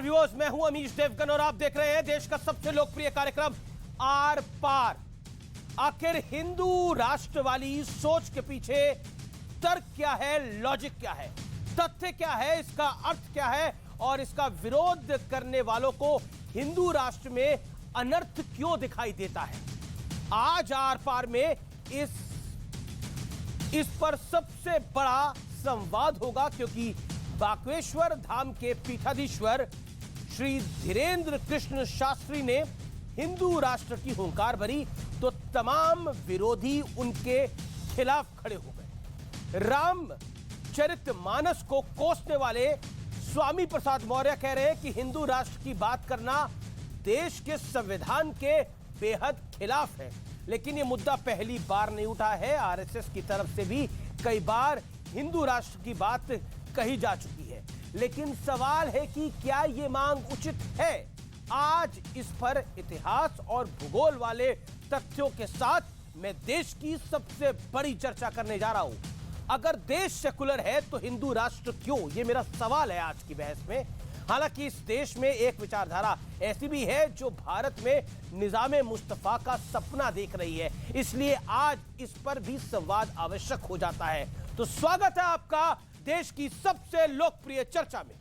Viewers, मैं हूं अमीश देवगन और आप देख रहे हैं देश का सबसे लोकप्रिय कार्यक्रम आर पार। आखिर हिंदू राष्ट्र वाली सोच के पीछे तर्क क्या है, लॉजिक क्या है, तथ्य क्या है, इसका अर्थ क्या है और इसका विरोध करने वालों को हिंदू राष्ट्र में अनर्थ क्यों दिखाई देता है। आज आर पार में इस पर सबसे बड़ा संवाद होगा, क्योंकि बागेश्वर धाम के पीठाधीश्वर श्री धीरेन्द्र कृष्ण शास्त्री ने हिंदू राष्ट्र की हुंकार भरी तो तमाम विरोधी उनके खिलाफ खड़े हो गए। रामचरितमानस को कोसने वाले स्वामी प्रसाद मौर्य कह रहे हैं कि हिंदू राष्ट्र की बात करना देश के संविधान के बेहद खिलाफ है। लेकिन यह मुद्दा पहली बार नहीं उठा है, आरएसएस की तरफ से भी कई बार हिंदू राष्ट्र की बात कही जा चुकी है। लेकिन सवाल है कि क्या यह मांग उचित है। आज इस पर इतिहास और भूगोल वाले तथ्यों के साथ मैं देश की सबसे बड़ी चर्चा करने जा रहा हूं। अगर देश सेकुलर है तो हिंदू राष्ट्र क्यों, यह मेरा सवाल है आज की बहस में। हालांकि इस देश में एक विचारधारा ऐसी भी है जो भारत में निजामे मुस्तफा का सपना देख रही है, इसलिए आज इस पर भी संवाद आवश्यक हो जाता है। तो स्वागत है आपका देश की सबसे लोकप्रिय चर्चा में।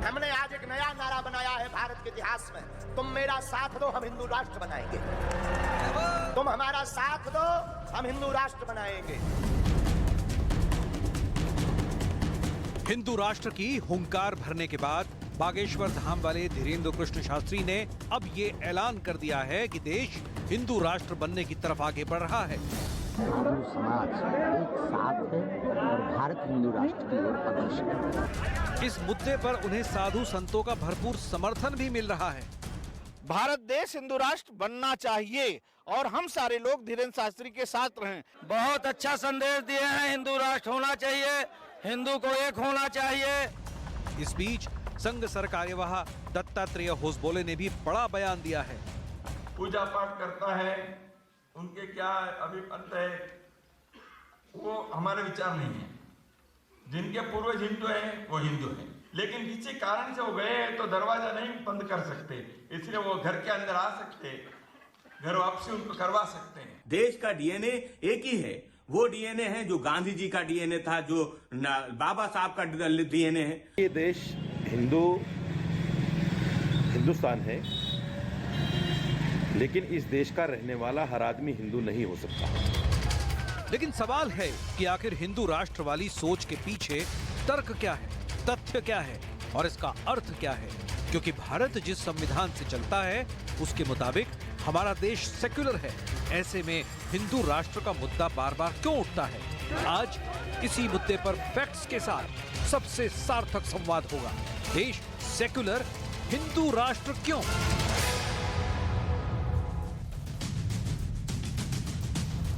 हमने आज एक नया नारा बनाया है भारत के इतिहास में, तुम मेरा साथ दो हम हिंदू राष्ट्र बनाएंगे। तुम हमारा साथ दो हम हिंदू राष्ट्र बनाएंगे। हिंदू राष्ट्र की हुंकार भरने के बाद बागेश्वर धाम वाले धीरेन्द्र कृष्ण शास्त्री ने अब ये ऐलान कर दिया है कि देश हिंदू राष्ट्र बनने की तरफ आगे बढ़ रहा है। हिंदू समाज एक साथ है और भारत हिंदू राष्ट्र की ओर अग्रसर है। इस मुद्दे पर उन्हें साधु संतों का भरपूर समर्थन भी मिल रहा है। भारत देश हिंदू राष्ट्र बनना चाहिए और हम सारे लोग धीरेन्द्र शास्त्री के साथ रहें। बहुत अच्छा संदेश दिए हैं, हिंदू राष्ट्र होना चाहिए, हिंदू को एक होना चाहिए। इस बीच संघ सरकार्यवाह दत्तात्रेय होसबोले ने भी बड़ा बयान दिया है। पूजा पाठ करता है, उनके क्या अभिमत है वो हमारे विचार नहीं है। जिनके पूर्वज हिंदू हैं वो हिंदू हैं, लेकिन किसी कारण से वो गए तो दरवाजा नहीं बंद कर सकते, इसलिए वो घर के अंदर आ सकते, घर वापसी उनको करवा सकते हैं। देश का डीएनए एक ही है, वो डीएनए है जो गांधी जी का डीएनए था, जो बाबा साहब का डीएनए है। ये देश हिंदुस्तान है, लेकिन इस देश का रहने वाला हर आदमी हिंदू नहीं हो सकता। लेकिन सवाल है कि आखिर हिंदू राष्ट्र वाली सोच के पीछे तर्क क्या है, तथ्य क्या है और इसका अर्थ क्या है। क्योंकि भारत जिस संविधान से चलता है उसके मुताबिक हमारा देश सेक्युलर है। ऐसे में हिंदू राष्ट्र का मुद्दा बार बार क्यों उठता है। आज इसी मुद्दे पर फैक्ट्स के साथ सबसे सार्थक संवाद होगा। देश सेक्युलर, हिंदू राष्ट्र क्यों।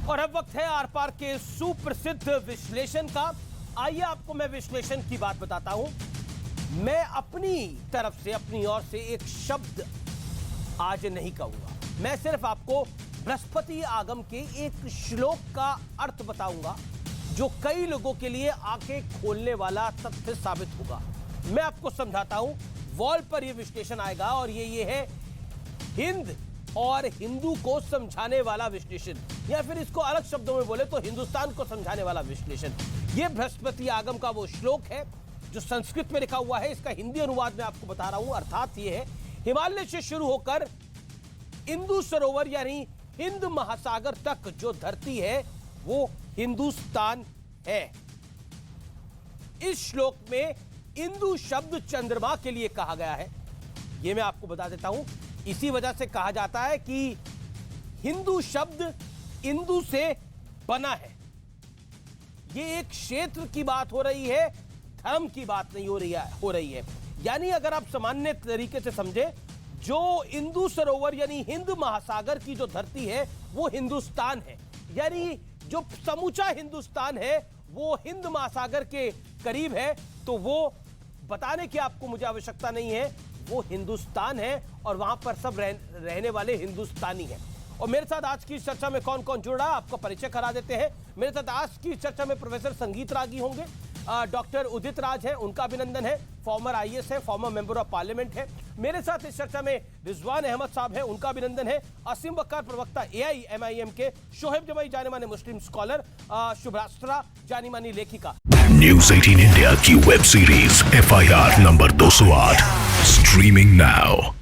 और अब वक्त है आर पार के सुप्रसिद्ध विश्लेषण का। आइए आपको मैं विश्लेषण की बात बताता हूं। मैं अपनी तरफ से, अपनी ओर से एक शब्द आज नहीं कहूंगा, मैं सिर्फ आपको बृहस्पति आगम के एक श्लोक का अर्थ बताऊंगा जो कई लोगों के लिए आंखें खोलने वाला तथ्य साबित होगा। मैं आपको समझाता हूं, वॉल पर यह विश्लेषण आएगा और ये है हिंद और हिंदू को समझाने वाला विश्लेषण, या फिर इसको अलग शब्दों में बोले तो हिंदुस्तान को समझाने वाला विश्लेषण। यह बृहस्पति आगम का वो श्लोक है जो संस्कृत में लिखा हुआ है। इसका हिंदी अनुवाद मैं आपको बता रहा हूं। अर्थात यह है, हिमालय से शुरू होकर इंदु सरोवर यानी हिंद महासागर तक जो धरती है वो हिंदुस्तान है। इस श्लोक में इंदु शब्द चंद्रमा के लिए कहा गया है। यह मैं आपको बता देता हूं। इसी वजह से कहा जाता है कि हिंदू शब्द इंदु से बना है। यह एक क्षेत्र की बात हो रही है, धर्म की बात नहीं हो रही है। यानी अगर आप सामान्य तरीके से समझे, जो इंदु सरोवर यानी हिंद महासागर की जो धरती है वो हिंदुस्तान है। यानी जो समूचा हिंदुस्तान है वो हिंद महासागर के करीब है। तो वो बताने की आपको मुझे आवश्यकता नहीं है, वो हिंदुस्तान है और वहां पर सब रहने वाले हिंदुस्तानी हैं। और मेरे साथ आज की चर्चा में कौन कौन जुड़ रहा है आपको परिचय करा देते हैं। मेरे साथ आज की चर्चा में प्रोफेसर संगीत रागी होंगे, डॉक्टर उदित राज है, उनका अभिनंदन है, फॉर्मर आईएएस है, फॉर्मर मेंबर ऑफ पार्लियामेंट है। मेरे साथ इस चर्चा में रिजवान अहमद साहब है, उनका अभिनंदन है, असीम बक्कार प्रवक्ता AIMIM के, शोहेब जमाई जाने माने मुस्लिम स्कॉलर, शुभ्रास्त्रा जानी मानी लेखिका। न्यूज़ 18 इंडिया की web series FIR number 208 streaming now.